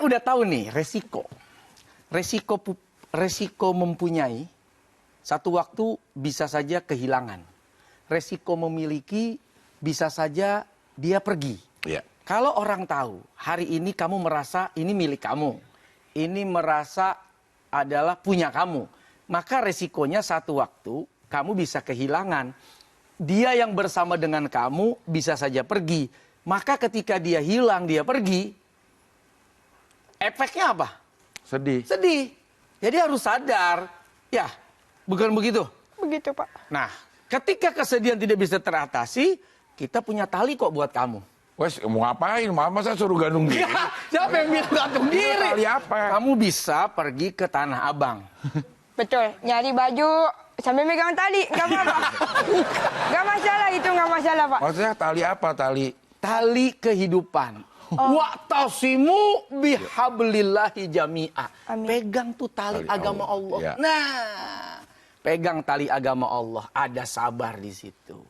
Udah tahu nih resiko mempunyai satu waktu bisa saja kehilangan. Resiko memiliki bisa saja dia pergi. Ya. Kalau orang tahu hari ini kamu merasa ini milik kamu, ini merasa adalah punya kamu, maka resikonya satu waktu kamu bisa kehilangan. Dia yang bersama dengan kamu bisa saja pergi. Maka ketika dia hilang, dia pergi, efeknya apa? Sedih. Sedih. Jadi harus sadar. Ya, bukan begitu? Begitu, Pak. Nah, ketika kesedihan tidak bisa teratasi, kita punya tali kok buat kamu. Wes, mau ngapain? Masa suruh gantung diri? Siapa yang bilang gantung diri? Tali apa? Kamu bisa pergi ke Tanah Abang. Betul, nyari baju sambil megang tali, nggak apa-apa. Nggak masalah itu, nggak masalah, Pak. Maksudnya tali apa? Tali kehidupan. Wa'tasimu bihablillahi jami'a. Amin. Pegang tuh tali agama Allah. Ya. Nah, pegang tali agama Allah. Ada sabar di situ.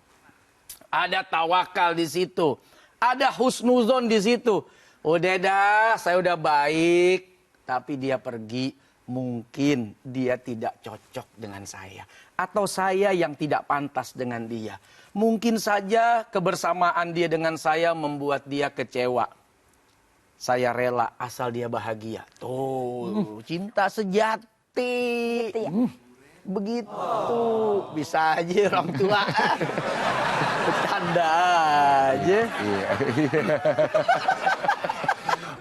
Ada tawakal di situ. Ada husnuzon di situ. Udah dah, saya udah baik. Tapi dia pergi, mungkin dia tidak cocok dengan saya. Atau saya yang tidak pantas dengan dia. Mungkin saja kebersamaan dia dengan saya membuat dia kecewa. Saya rela asal dia bahagia. Tuh, cinta sejati. Gitu ya. Begitu. Bisa aja orang tua. Bercanda aja. Iya.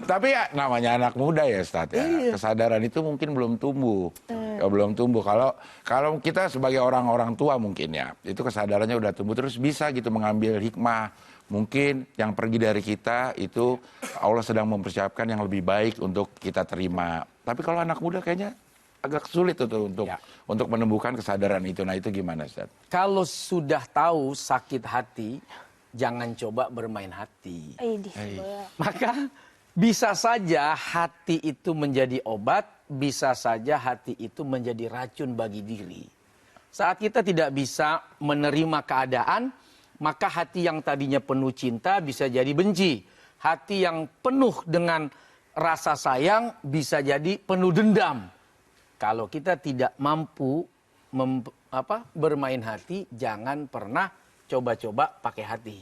Tapi ya namanya anak muda ya, Ustadz ya. Iya. Kesadaran itu mungkin belum tumbuh. Ya, belum tumbuh. Kalau kita sebagai orang-orang tua mungkin ya, itu kesadarannya udah tumbuh terus bisa gitu mengambil hikmah. Mungkin yang pergi dari kita itu Allah sedang mempersiapkan yang lebih baik untuk kita terima. Tapi kalau anak muda kayaknya agak sulit tuh untuk menemukan kesadaran itu. Nah, itu gimana, Ustadz? Kalau sudah tahu sakit hati, jangan coba bermain hati. Maka bisa saja hati itu menjadi obat, bisa saja hati itu menjadi racun bagi diri. Saat kita tidak bisa menerima keadaan, maka hati yang tadinya penuh cinta bisa jadi benci. Hati yang penuh dengan rasa sayang bisa jadi penuh dendam. Kalau kita tidak mampu bermain hati, jangan pernah coba-coba pakai hati.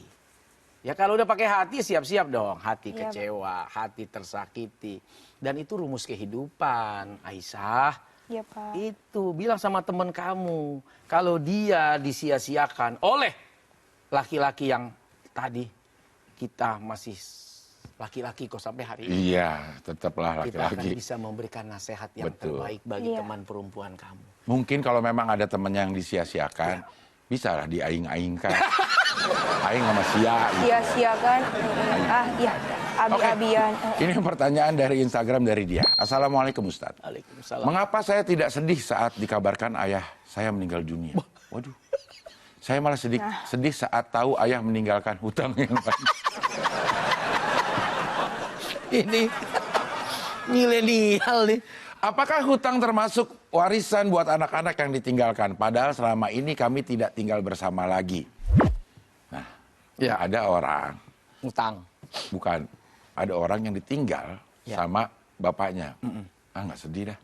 Ya kalau udah pakai hati, siap-siap dong. Hati kecewa, hati tersakiti. Dan itu rumus kehidupan, Aisyah. Iya, Pak. Itu, bilang sama teman kamu. Kalau dia disia-siakan oleh laki-laki yang tadi, kita masih laki-laki kok sampai hari ini. Iya, tetaplah Kita akan laki-laki. bisa memberikan nasihat yang Betul. terbaik bagi Iya. teman perempuan kamu. Mungkin kalau memang ada teman yang disia-siakan, bisa lah diaing-aingkan. Aing sama sia. Gitu. Sia-siakan. Iya. Abi-abian. Ini pertanyaan dari Instagram dari dia. Assalamualaikum Ustadz. Waalaikumsalam. Mengapa saya tidak sedih saat dikabarkan ayah saya meninggal dunia? Waduh. Saya malah sedih saat tahu ayah meninggalkan hutang yang banyak. Ini milenial nih. Apakah hutang termasuk warisan buat anak-anak yang ditinggalkan? Padahal selama ini kami tidak tinggal bersama lagi. Nah, Ya. ada orang, Utang. bukan, ada orang yang ditinggal sama bapaknya. Nggak sedih dah.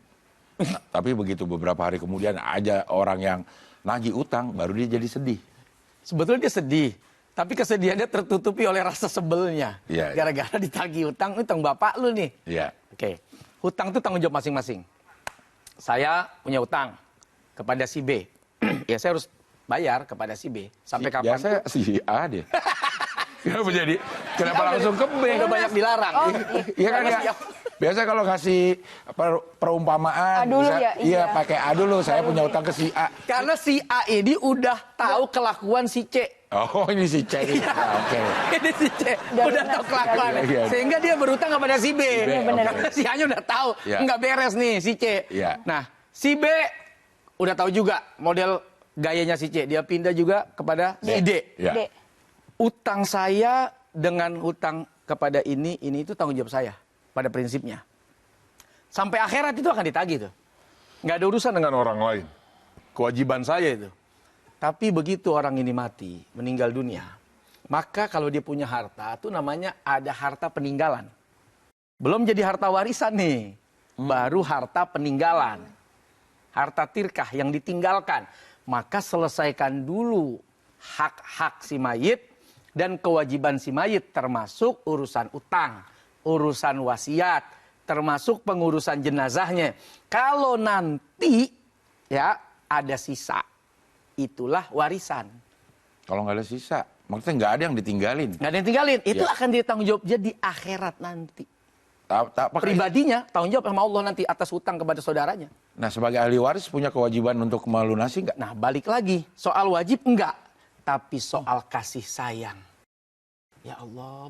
Nah, tapi begitu beberapa hari kemudian aja orang yang nagih utang, baru dia jadi sedih. Sebetulnya dia sedih. Tapi kesedihannya tertutupi oleh rasa sebelnya. Iya, iya. Gara-gara ditagih utang bapak lu nih. Iya. Oke. Hutang itu tanggung jawab masing-masing. Saya punya utang kepada si B. Ya saya harus bayar kepada si B. Sampai kapan? Biasa si A dia. Kenapa langsung ke B? Udah banyak dilarang. Iya kan ya. Biasa kalau kasih perumpamaan, A dulu bisa, ya, iya iya. pakai A dulu. Saya punya utang ke si A. Karena si A ini udah tahu kelakuan si C. Oh ini si C. Nah, oke. Ini si C Udah udah lunas tahu kelakuan. sekali. Iya. Sehingga dia berutang kepada si B. benar. Karena si A-nya udah tahu Iya. nggak beres nih si C. Iya. Nah, si B udah tahu juga model gayanya si C. Dia pindah juga kepada si D. Iya. D. Utang saya dengan hutang kepada ini itu tanggung jawab saya pada prinsipnya. Sampai akhirat itu akan ditagih tuh. Nggak ada urusan dengan orang lain. Kewajiban saya itu. Tapi begitu orang ini mati, meninggal dunia, maka kalau dia punya harta, itu namanya ada harta peninggalan. Belum jadi harta warisan nih. Baru harta peninggalan. Harta tirkah yang ditinggalkan. Maka selesaikan dulu hak-hak si mayit dan kewajiban si mayit, termasuk urusan utang, urusan wasiat, termasuk pengurusan jenazahnya. Kalau nanti ya ada sisa, itulah warisan. Kalau nggak ada sisa, maksudnya nggak ada yang ditinggalin. Nggak ada yang tinggalin, itu Ya. akan ditanggung jawab di akhirat nanti. Pakai- Pribadinya tanggung jawab sama Allah nanti atas hutang kepada saudaranya. Nah, sebagai ahli waris punya kewajiban untuk melunasi nggak? Nah, balik lagi, soal wajib enggak, tapi soal kasih sayang. Ya Allah.